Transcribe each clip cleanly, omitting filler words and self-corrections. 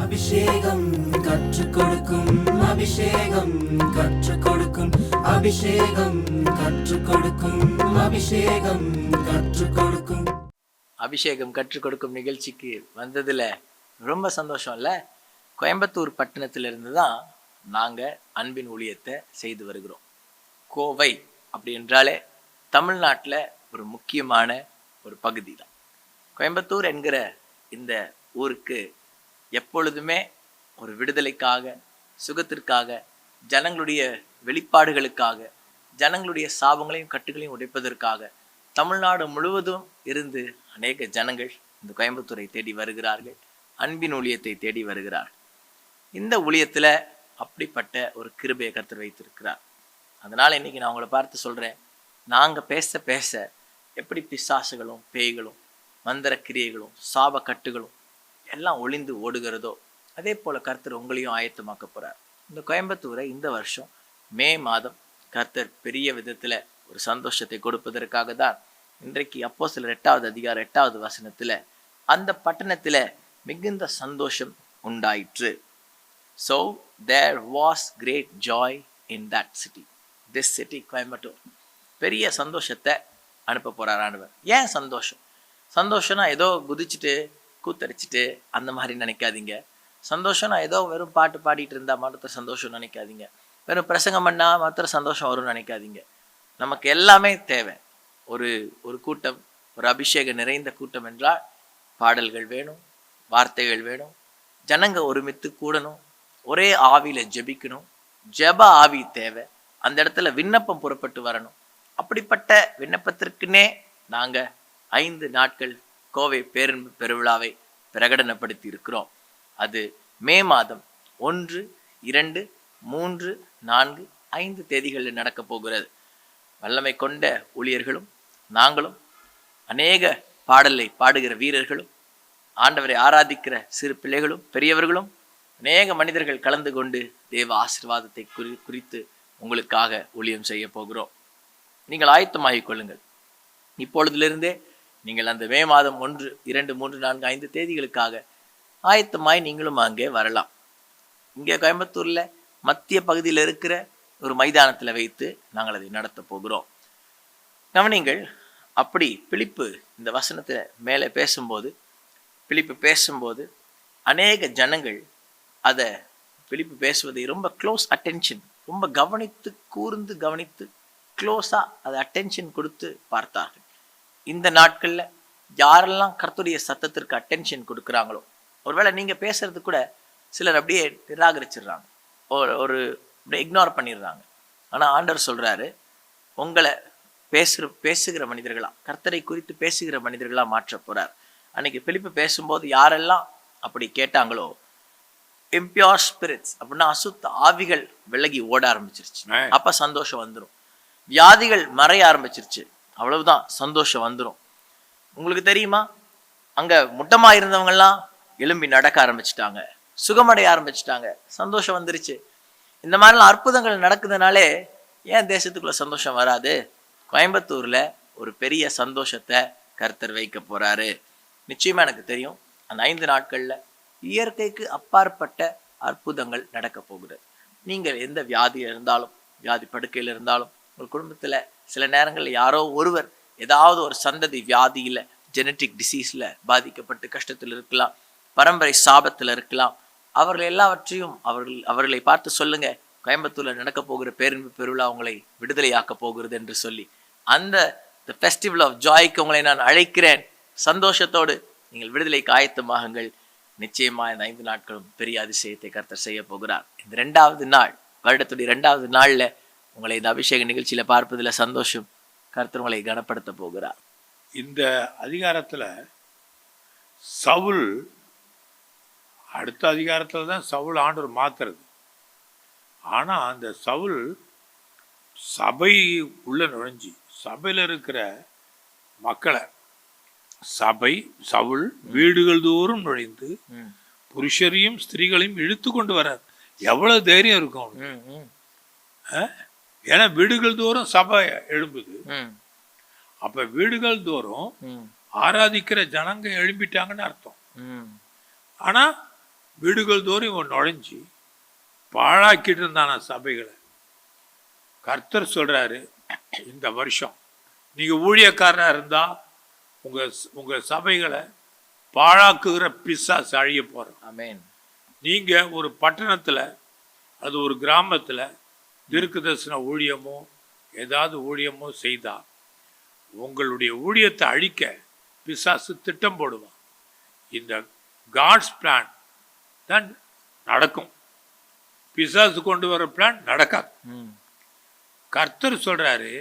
அபிஷேகம் கற்றுக் கொடுக்கும் அபிஷேகம் கற்றுக் கொடுக்கும் அபிஷேகம் கற்றுக் கொடுக்கும் அபிஷேகம் கற்றுக் கொடுக்கும் அபிஷேகம் கற்றுக் கொடுக்கும் நிகழ்ச்சிக்கு வந்ததுல ரொம்ப சந்தோஷம் இல்லை. கோயம்புத்தூர் பட்டணத்திலிருந்து தான் நாங்கள் அன்பின் ஊழியத்தை செய்து வருகிறோம். கோவை அப்படி என்றாலே தமிழ்நாட்டில் ஒரு முக்கியமான ஒரு பகுதி தான். கோயம்புத்தூர் என்கிற இந்த ஊருக்கு எப்பொழுதுமே ஒரு விடுதலைக்காக, சுகத்திற்காக, ஜனங்களுடைய வெளிப்பாடுகளுக்காக, ஜனங்களுடைய சாபங்களையும் கட்டுகளையும் உடைப்பதற்காக தமிழ்நாடு முழுவதும் இருந்து அநேக ஜனங்கள் இந்த கோயம்புத்தூரை தேடி வருகிறார்கள். அன்பின் ஊழியத்தை தேடி வருகிறார்கள். இந்த ஊழியத்தில் அப்படிப்பட்ட ஒரு கிருபையை கர்த்தர் வைத்திருக்கிறார். அதனால் இன்னைக்கு நான் உங்களை பார்த்து சொல்கிறேன், நாங்கள் பேச பேச எப்படி பிசாசுகளும் பேய்களும் மந்திர கிரியைகளும் சாப கட்டுகளும் எல்லாம் ஒளிந்து ஓடுகிறதோ அதே போல் கர்த்தர் உங்களையும் ஆயத்தமாக்க போகிறார். இந்த கோயம்புத்தூரை இந்த வருஷம் மே மாதம் கர்த்தர் பெரிய விதத்தில் ஒரு சந்தோஷத்தை கொடுப்பதற்காக தான் இன்றைக்கு அப்போஸ்தலர் 8வது அதிகாரம் 8வது வசனத்தில் அந்த பட்டணத்தில் மிகுந்த சந்தோஷம் உண்டாயிற்று. So there was great joy in that city. This city, Coimbatore. பெரிய சந்தோஷத்தை அனுப்ப போகிறார் ஆண்டவர். ஏன் சந்தோஷம்? சந்தோஷம்னா ஏதோ குதிச்சுட்டு கூத்தடிச்சிட்டு அந்த மாதிரி நினைக்காதீங்க. சந்தோஷம்னா ஏதோ வெறும் பாட்டு பாடிட்டு இருந்தால் மாத்திர சந்தோஷம் நினைக்காதீங்க. வெறும் பிரசங்கம் பண்ணால் மாத்திர சந்தோஷம் வரும்னு நினைக்காதீங்க. நமக்கு எல்லாமே தேவை. ஒரு கூட்டம், ஒரு அபிஷேகம் நிறைந்த கூட்டம் என்றால் பாடல்கள் வேணும், வார்த்தைகள் வேணும், ஜனங்க ஒருமித்து கூடணும், ஒரே ஆவியில் ஜெபிக்கணும், ஜெப ஆவி தேவை. அந்த இடத்துல விண்ணப்பம் புறப்பட்டு வரணும். அப்படிப்பட்ட விண்ணப்பத்திற்குன்னே நாங்கள் 5 நாட்கள் கோவை பேரன்பு பெருவிழாவை பிரகடனப்படுத்தி இருக்கிறோம். அது மே மாதம் 1, 2, 3, 4, 5 தேதிகளில் நடக்க போகிறது. வல்லமை கொண்ட ஊழியர்களும் நாங்களும், அநேக பாடலை பாடுகிற வீரர்களும், ஆண்டவரை ஆராதிக்கிற சிறு பிள்ளைகளும் பெரியவர்களும், அநேக மனிதர்கள் கலந்து கொண்டு தேவ ஆசீர்வாதத்தை குறித்து உங்களுக்காக ஊழியம் செய்ய போகிறோம். நீங்கள் ஆயத்தமாகிக் கொள்ளுங்கள். இப்பொழுதிலிருந்தே நீங்கள் அந்த மே மாதம் 1, 2, 3, 4, 5 தேதிகளுக்காக ஆயத்தமாய் நீங்களும் அங்கே வரலாம். இங்கே கோயம்புத்தூரில் மத்திய பகுதியில் இருக்கிற ஒரு மைதானத்தில் வைத்து நாங்கள் அதை நடத்த போகிறோம். கவனிங்கள், அப்படி பிலிப்பு இந்த வசனத்தில் மேலே பேசும்போது அநேக ஜனங்கள் அதை பிலிப்பு பேசுவதை ரொம்ப க்ளோஸ் அட்டென்ஷன், ரொம்ப கூர்ந்து கவனித்து க்ளோஸாக அதை அட்டென்ஷன் கொடுத்து பார்த்தார்கள். இந்த நாட்களில் யாரெல்லாம் கர்த்தருடைய சத்தத்திற்கு அட்டென்ஷன் கொடுக்குறாங்களோ, ஒருவேளை நீங்கள் பேசுறது கூட சிலர் அப்படியே நிராகரிச்சிடுறாங்க, ஒரு இக்னோர் பண்ணிடுறாங்க. ஆனால் ஆண்டவர் சொல்கிறாரு, உங்களை பேசுகிற மனிதர்களாக, கர்த்தரை குறித்து பேசுகிற மனிதர்களாக மாற்ற போகிறார். அன்னைக்கு பிலிப்பு பேசும்போது யாரெல்லாம் அப்படி கேட்டாங்களோ, இம்பியூர் ஸ்பிரிட்ஸ் அப்படின்னா அசுத்த ஆவிகள் விலகி ஓட ஆரம்பிச்சிருச்சு. அப்போ சந்தோஷம் வந்துடும். வியாதிகள் மறைய ஆரம்பிச்சிருச்சு. அவ்வளவுதான், சந்தோஷம் வந்துடும். உங்களுக்கு தெரியுமா, அங்கே முட்டமாக இருந்தவங்கெல்லாம் எழும்பி நடக்க ஆரம்பிச்சிட்டாங்க, சுகமடைய ஆரம்பிச்சிட்டாங்க, சந்தோஷம் வந்துருச்சு. இந்த மாதிரிலாம் அற்புதங்கள் நடக்குதுனாலே ஏன் தேசத்துக்குள்ள சந்தோஷம் வராது? கோயம்புத்தூரில் ஒரு பெரிய சந்தோஷத்தை கர்த்தர் வைக்க போகிறாரு. நிச்சயமாக எனக்கு தெரியும், அந்த 5 நாட்களில் இயற்கைக்கு அப்பாற்பட்ட அற்புதங்கள் நடக்க போகிறது. நீங்கள் எந்த வியாதியில் இருந்தாலும், வியாதி படுக்கையில் இருந்தாலும், உங்கள் குடும்பத்தில் சில நேரங்களில் யாரோ ஒருவர் ஏதாவது ஒரு சந்ததி வியாதியில், ஜெனட்டிக் டிசீஸில் பாதிக்கப்பட்டு கஷ்டத்தில் இருக்கலாம், பரம்பரை சாபத்தில் இருக்கலாம். அவர்கள் எல்லாவற்றையும் அவர்களை பார்த்து சொல்லுங்க, கோயம்புத்தூரில் நடக்க போகிற பேரன்பு பெருவிழா உங்களை விடுதலையாக்க போகிறது என்று சொல்லி, அந்த ஃபெஸ்டிவல் ஆஃப் ஜாய்க்கு உங்களை நான் அழைக்கிறேன். சந்தோஷத்தோடு நீங்கள் விடுதலைக்கு ஆயத்தமாகுங்கள். நிச்சயமாக இந்த 5 நாட்களும் பெரிய அதிசயத்தை கர்த்தர் செய்ய போகிறார். இந்த 2வது நாள், வருடத்துடைய 2வது நாளில் உங்களை இந்த அபிஷேக நிகழ்ச்சியில் பார்ப்பதில் சந்தோஷம். கர்த்தர் உங்களை கனப்படுத்த போகிறார். இந்த அதிகாரத்தில் சவுல், அடுத்த அதிகாரத்தில் தான் சவுல் ஆண்டவர் மாத்துறது. ஆனால் அந்த சவுல் சபை உள்ள நுழைஞ்சி சபையில் இருக்கிற மக்களை, சவுல் வீடுகள் தோறும் நுழைந்து புருஷரையும் ஸ்திரீகளையும் இழுத்து கொண்டு வர்றார். எவ்வளவு தைரியம் இருக்கும்! ஏன்னா வீடுகள் தோறும் சபை எழும்புது. அப்ப வீடுகள் தோறும் ஆராதிக்கிற ஜனங்க எழும்பிட்டாங்கன்னு அர்த்தம். ஆனா வீடுகள் தோறும் இவன் நுழைஞ்சி பாழாக்கிட்டு இருந்தான சபைகளை. கர்த்தர் சொல்றாரு, இந்த வருஷம் நீங்க ஊழியக்காரனா இருந்தா உங்க சபைகளை பாழாக்குகிற பிசாசு அழிய போறோம். ஆமென். நீங்க ஒரு பட்டணத்துல அது ஒரு கிராமத்துல தீர்க்கதரிசன ஊழியமோ ஏதாவது ஊழியமோ செய்தா உங்களுடைய ஊழியத்தை அழிக்க பிசாசு திட்டம் போடுவான். இந்த காட்ஸ் பிளான் தான் நடக்கும். பிசாசு கொண்டு வர பிளான் நடக்காது. கர்த்தர் சொல்றாரு,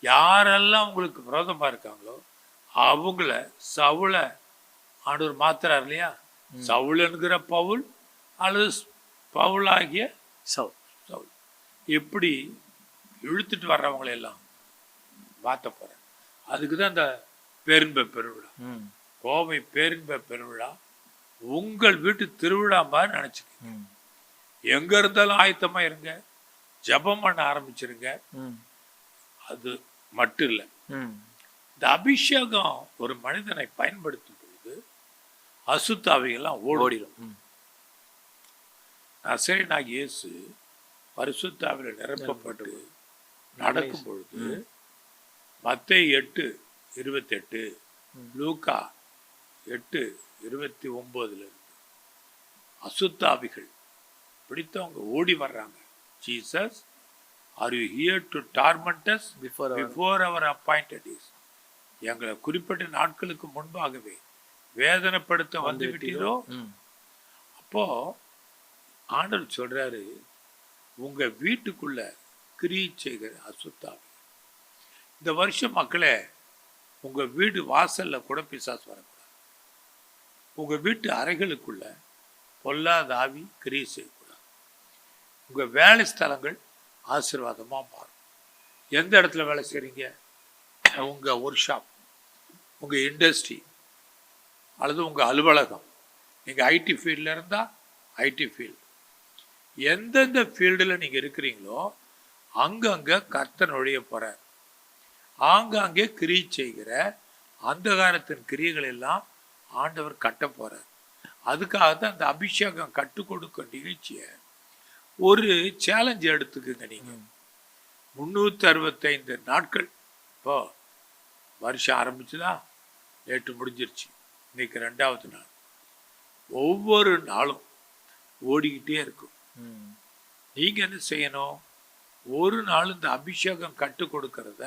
யாரெல்லாம் உங்களுக்கு விரோதமா இருக்காங்களோ அவங்கள சவுல ஆண்டவர் மாத்துறாரு இல்லையா? சவுல் என்கிற பவுல் அல்லது பவுலாகிய சவுல் எப்படி இழுத்துட்டு வர்றவங்களை எல்லாம் மாற்ற போறேன். அதுக்கு தான் இந்த பேரின்ப பெருவிழா, கோவை பேரின்ப பெருவிழா. உங்கள் வீட்டு திருவிழா மாதிரி நினைச்சுக்கோங்க. எங்க இருந்தாலும் ஆயத்தமா இருங்க, ஜபம் பண்ண ஆரம்பிச்சிருங்க. அது மட்டும் இல்லை, இந்த அபிஷேகம் ஒரு மனிதனை பயன்படுத்தும் பொழுது அசுத்தாவிகள்லாம் ஓடிடும். நசரேயனாகிய இயேசு பரிசுத்தாவில நிரப்பப்பட்டு நடக்கும் பொழுது மத்தேயு 8:28, லூக்கா 8:29 அசுத்தாவிகள் பிடித்தவங்க ஓடி வர்றாங்க. Jesus, are you here to torment us before our appointed days? எங்களை குறிப்பிட்ட நாட்களுக்கு முன்பாகவே வேதனைப்படுத்த வந்து விட்டீரோ? அப்போ ஆண்டவர் சொல்றாரு, உங்க வீட்டுக்குள்ள கிரியை செய்கிற அசுத்தாவி. இந்த வருஷம் மக்களே, உங்க வீடு வாசல்ல கூட பிசாசு வரக்கூடாது. உங்க வீட்டு அறைகளுக்குள்ள பொல்லாத ஆவி கிரியை செய்யக்கூடாது. உங்க வேலை ஸ்தலங்கள் ஆசீர்வாதமா மாறும். எந்த இடத்துல வேலை செய்றீங்க? உங்க ஒர்க் ஷாப், உங்க இண்டஸ்ட்ரி அல்லது உங்க அலுவலகம், நீங்க ஐடி ஃபீல்டில் இருந்தா ஐடி ஃபீல்டு, எந்தெந்த ஃபீல்டில் நீங்க இருக்கிறீங்களோ அங்கங்க கர்த்தர் நுழைய போறார். ஆங்காங்கே கிரியை செய்கிற அந்தகாரத்தின் கிரியைகள் எல்லாம் ஆண்டவர் கட்ட போறார். அதுக்காக தான் அந்த அபிஷேகம் கற்றுக் கொடுக்கும் நிகழ்ச்சியை ஒரு சேலஞ்ச் எடுத்துக்குங்க. நீங்க 365 நாட்கள், இப்போ வருஷம் ஆரம்பிச்சுதா, நேற்று முடிஞ்சிருச்சு, இன்னைக்கு 2வது நாள். ஒவ்வொரு நாளும் ஓடிக்கிட்டே இருக்கும். நீங்க என்ன செய்யணும்? ஒரு நாள் இந்த அபிஷேகம் கற்றுக் கொடுக்கறத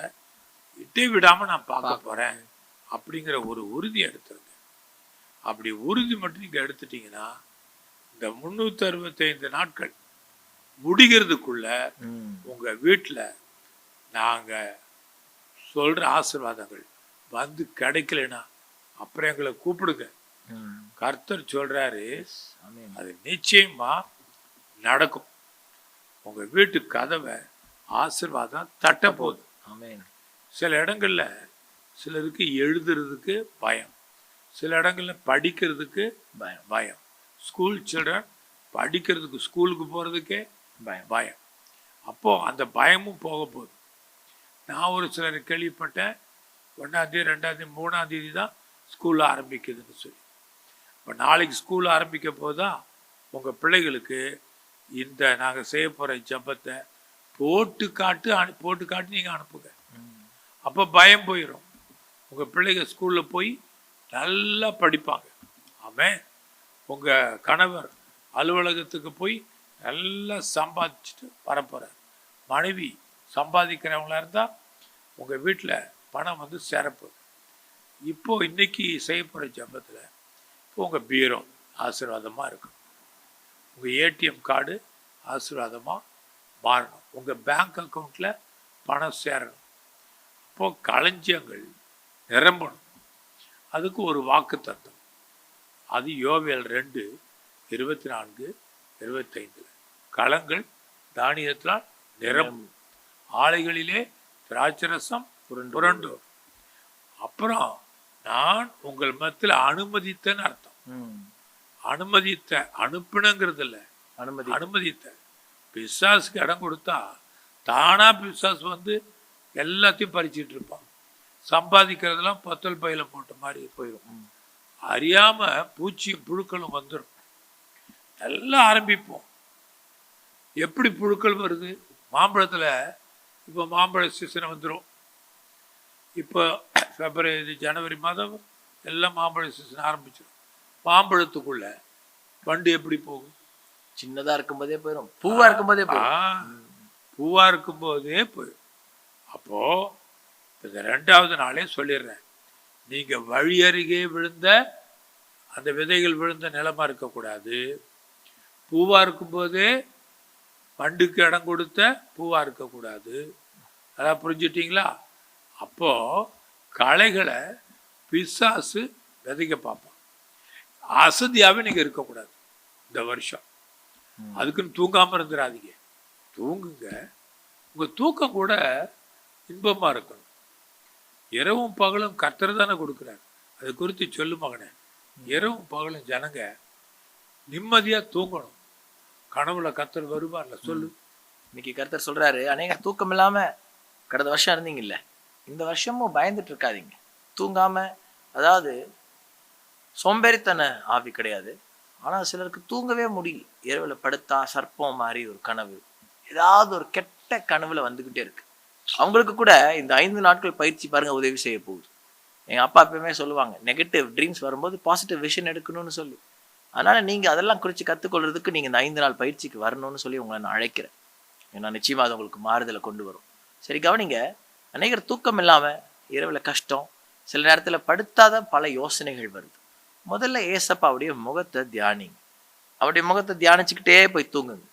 இட்டே விடாம நான் பார்க்க போறேன் அப்படிங்கிற ஒரு உறுதி எடுத்துருங்க. அப்படி உறுதி மட்டும் நீங்க எடுத்துட்டீங்கன்னா இந்த 365 நாட்கள் முடிகிறதுக்குள்ள உங்க வீட்டுல நாங்க சொல்ற ஆசீர்வாதங்கள் வந்து கிடைக்கலனா அப்புறம் எங்களை கூப்பிடுங்க. கர்த்தர் சொல்றாரு, அது நிச்சயமா நடக்கும். உங்க வீட்டு கதவை ஆசீர்வாதம் தட்ட போகுது. சில இடங்கள்ல சிலருக்கு எழுதுறதுக்கு பயம், சில இடங்கள்ல படிக்கிறதுக்கு பயம். ஸ்கூல் சில்ட்ரன் படிக்கிறதுக்கு, ஸ்கூலுக்கு போறதுக்கே பயம். அப்போ அந்த பயமும் போக போகுது. நான் ஒரு சிலர் கேள்விப்பட்டேன், 1ஆம் தேதி 2ஆம் தேதி 3ஆம் தேதி தான் ஸ்கூல் ஆரம்பிக்குதுன்னு சொல்லி. இப்போ நாளைக்கு ஸ்கூல் ஆரம்பிக்க போதுதான் உங்கள் பிள்ளைகளுக்கு இந்த நாங்கள் செய்ய போகிற ஜபத்தை போட்டு காட்டி நீங்கள் அனுப்புங்க. அப்போ பயம் போயிடும். உங்கள் பிள்ளைங்க ஸ்கூலில் போய் நல்லா படிப்பாங்க. ஆமாம். உங்கள் கணவர் அலுவலகத்துக்கு போய் நல்லா சம்பாதிச்சுட்டு வரப்போகிறார். மனைவி சம்பாதிக்கிறவங்களா இருந்தால் உங்கள் வீட்டில் பணம் வந்து சேரப்போகுது. இப்போது இன்றைக்கி செய்ய போகிற ஜபத்தில் இப்போ உங்கள் பீரோ ஆசீர்வாதமாக இருக்கும். உங்கள் ஏடிஎம் கார்டு ஆசீர்வாதமாக மாறணும். உங்கள் பேங்க் அக்கௌண்ட்டில் பணம் சேரணும். அப்போது களஞ்சியங்கள் நிரம்பணும். அதுக்கு ஒரு வாக்கு தத்துவம். அது யோவேல் 2:24-25. களங்கள் தானியத்தினால் நிரம்பும், ஆலைகளிலே திராட்சரசம் புரண்டோர். அப்புறம் நான் உங்கள் மத்தியில் அனுமதித்தேன்னு அர்த்தம். அனுமதித்த, அனுப்பினங்கிறது இல்லை, அனுமதித்த. பிசாசுக்கு இடம் கொடுத்தா தானா பிசாசு வந்து எல்லாத்தையும் பறிச்சிட்டு இருப்பான். சம்பாதிக்கிறதெல்லாம் பொத்தல் பையில போட்ட மாதிரி போயிடும். அறியாம பூச்சியும் புழுக்களும் வந்துடும். எல்லாம் ஆரம்பிப்போம். எப்படி புழுக்கள் வருது? மாம்பழத்தில் இப்போ மாம்பழ சீசன் வந்துடும். இப்போ பிப்ரவரி ஜனவரி மாதம் எல்லாம் மாம்பழ சீசன் ஆரம்பிச்சிடும். மாம்பழத்துக்குள்ள வண்டு எப்படி போகும்? சின்னதாக இருக்கும்போதே போயிடும். பூவாக இருக்கும்போதே போயிடும். பூவாக இருக்கும்போதே போயிடும். அப்போது இந்த 2வது நாளே சொல்லிடுறேன், நீங்கள் வழி அருகே விழுந்த அந்த விதைகள் விழுந்த நிலமாக இருக்கக்கூடாது. பூவாக இருக்கும்போதே வண்டுக்கு இடம் கொடுத்த பூவாக இருக்கக்கூடாது. அதான் புரிஞ்சுட்டிங்களா? அப்போது களைகளை பிசாசு விதைக்க பார்ப்பான். அசதியாகவே நீங்கள் இருக்கக்கூடாது இந்த வருஷம். அதுக்குன்னு தூங்காமல் இருந்துடாதீங்க. தூங்குங்க. உங்கள் தூக்கம் கூட இன்பமாக இருக்கணும். இரவும் பகலும் கர்த்தர் தானே கொடுக்குறாரு. அது குறித்து சொல்லு மகனே. இரவும் பகலும் ஜனங்க நிம்மதியாக தூங்கணும். கனவுல கர்த்தர் வருவார்ல, சொல்லு. இன்னைக்கு கர்த்தர் சொல்றாரு, அநேக தூக்கம் இல்லாம கடந்த வருஷம் இருந்தீங்கல்ல, இந்த வருஷமும் பயந்துட்டு இருக்காதீங்க. தூங்காம, அதாவது சோம்பேறித்தன ஆவி கிடையாது, ஆனா சிலருக்கு தூங்கவே முடியல. இரவுல படுத்தா சர்ப்பம் மாதிரி ஒரு கனவு, ஏதாவது ஒரு கெட்ட கனவுல வந்துகிட்டே இருக்கு. அவங்களுக்கு கூட இந்த 5 நாட்கள் பயிற்சி பாருங்க உதவி செய்ய போகுது. எங்க அப்பா எப்பயுமே சொல்லுவாங்க, நெகட்டிவ் ட்ரீம்ஸ் வரும்போது பாசிட்டிவ் விஷன் எடுக்கணும்னு சொல்லி. அதனால நீங்க அதெல்லாம் குறித்து கற்றுக்கொள்றதுக்கு நீங்க இந்த 5 நாள் பயிற்சிக்கு வரணும்னு சொல்லி உங்களை நான் அழைக்கிறேன். ஏன்னா நிச்சயமா அது உங்களுக்கு மாறுதலை கொண்டு வரும். சரி, கவனிங்க. அநேகர் தூக்கம் இல்லாம இரவுல கஷ்டம், சில நேரத்துல படுத்தாத பல யோசனைகள் வருது. முதல்ல ஏசப்பாவுடைய முகத்தை தியானிங்க. அவருடைய முகத்தை தியானிச்சுக்கிட்டே போய் தூங்குங்க.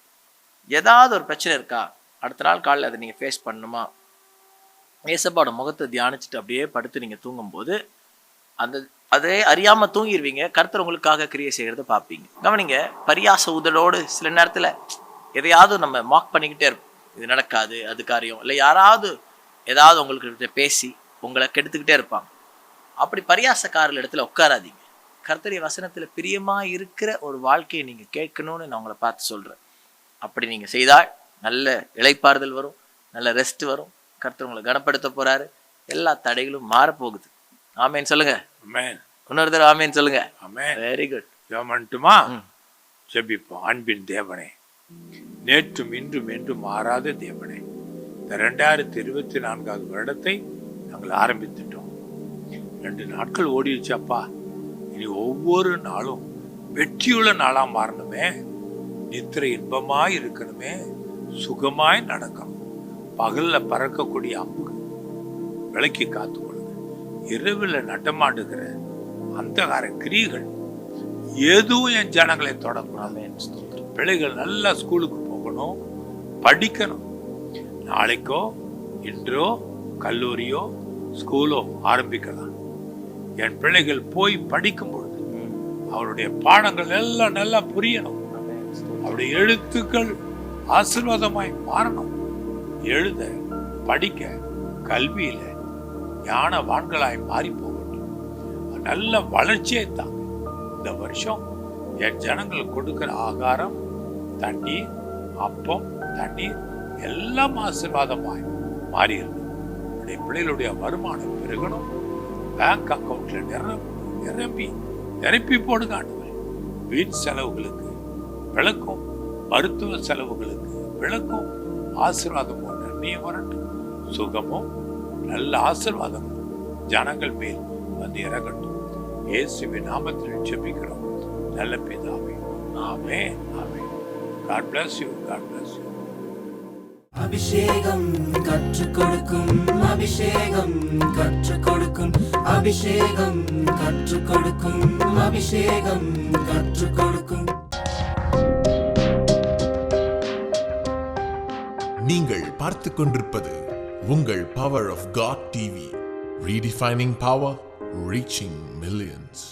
ஏதாவது ஒரு பிரச்சனை இருக்கா, அடுத்த நாள் காலையில் அதை நீங்கள் ஃபேஸ் பண்ணணுமா, ஏசப்பாவோட முகத்தை தியானிச்சுட்டு அப்படியே படுத்து நீங்கள் தூங்கும்போது அதே அறியாமல் தூங்கிடுவீங்க. கர்த்தர் உங்களுக்காக கிரியை செய்கிறத பார்ப்பீங்க. கவனிங்க, பரியாச உதலோடு சில நேரத்தில் எதையாவது நம்ம மார்க் பண்ணிக்கிட்டே இருப்போம். இது நடக்காது, அது காரியம் இல்லை, யாராவது ஏதாவது உங்களுக்கு பேசி உங்களை கெடுத்துக்கிட்டே இருப்பாங்க. அப்படி பரியாசக்காரர்கள் இடத்துல உட்காராதீங்க. கர்த்தருடைய வசனத்தில் பிரியமாக இருக்கிற ஒரு வாழ்க்கையை நீங்கள் கேட்கணும்னு நான் உங்களை பார்த்து சொல்கிறேன். அப்படி நீங்கள் செய்தால் நல்ல இளைப்பாறுதல் வரும், நல்ல ரெஸ்ட் வரும். கர்த்தர் உங்களை கனப்படுத்த போகிறாரு. எல்லா தடைகளும் மாறப்போகுது. ஆமேன் சொல்லுங்க. இன்னொரு தடவை ஆமேன் சொல்லுங்க. Very good. ஜெபம்ட்டுமா? ஜெபிப்போம். அன்பின் தேவனே, நேற்றும் இன்றும் என்றும் மாறாத தேவனே, இந்த 2024வது வருடத்தை நாங்கள் ஆரம்பித்துட்டோம். 2 நாட்கள் ஓடிடுச்சப்பா. இனி ஒவ்வொரு நாளும் வெற்றியுள்ள நாளாக மாறணுமே, நித்திரை இன்பமாய் இருக்கணுமே, சுகமாய் நடக்கணும். பகலில் பறக்கக்கூடிய அம்புகள் விளக்கி காத்துக்கொள்ளுங்க. இரவில் நடமாடுகிற அந்தகார கிரிகள் எதுவும் என் ஜனங்களை தொடக்கூடாது. பிள்ளைகள் நல்லா ஸ்கூலுக்கு போகணும், படிக்கணும். நாளைக்கோ இன்றோ கல்லூரியோ ஸ்கூலோ ஆரம்பிக்கலாம். என் பிள்ளைகள் போய் படிக்கும் பொழுது அவருடைய பாடங்கள் எல்லாம் நல்லா புரியணும். அவருடைய எழுத்துக்கள் ஆசீர்வாதமாய் மாறணும். எழுத படிக்க கல்வியில ஞானவான்களாய் மாறி போகட்டும். நல்ல வளர்ச்சியை தாங்க. இந்த வருஷம் என் ஜனங்கள் கொடுக்கிற ஆகாரம், தண்ணீர், அப்பம், தண்ணீர் எல்லாம் ஆசீர்வாதமாய் மாறி இருக்கும். பிள்ளைகளுடைய வருமானம் பெருகணும். பேங்க் அக்கௌண்ட்ல நிரப்பி போடுங்க ஆண்டவரே. வீண் செலவுகளுக்கு விளக்கும், மருத்துவ செலவுகளுக்கு விளக்கும், ஆசீர்வாதமும் நன்மையும் வரட்டும். சுகமும் நல்ல ஆசீர்வாதமும் ஜனங்கள் மேல் வந்து இறங்கட்டும். இயேசுவின் நாமத்தில் ஜெபிக்கிறோம் நல்ல பிதாவே. ஆமென், ஆமென். God bless you. God bless you. அபிஷேகம் கற்றுக் கொடுக்கும், அபிஷேகம் கற்றுக் கொடுக்கும், அபிஷேகம் கற்றுக் கொடுக்கும், அபிஷேகம் கற்றுக் கொடுக்கும். நீங்கள் பார்த்து கொண்டிருப்பது உங்கள் power of God TV, redefining power, reaching millions.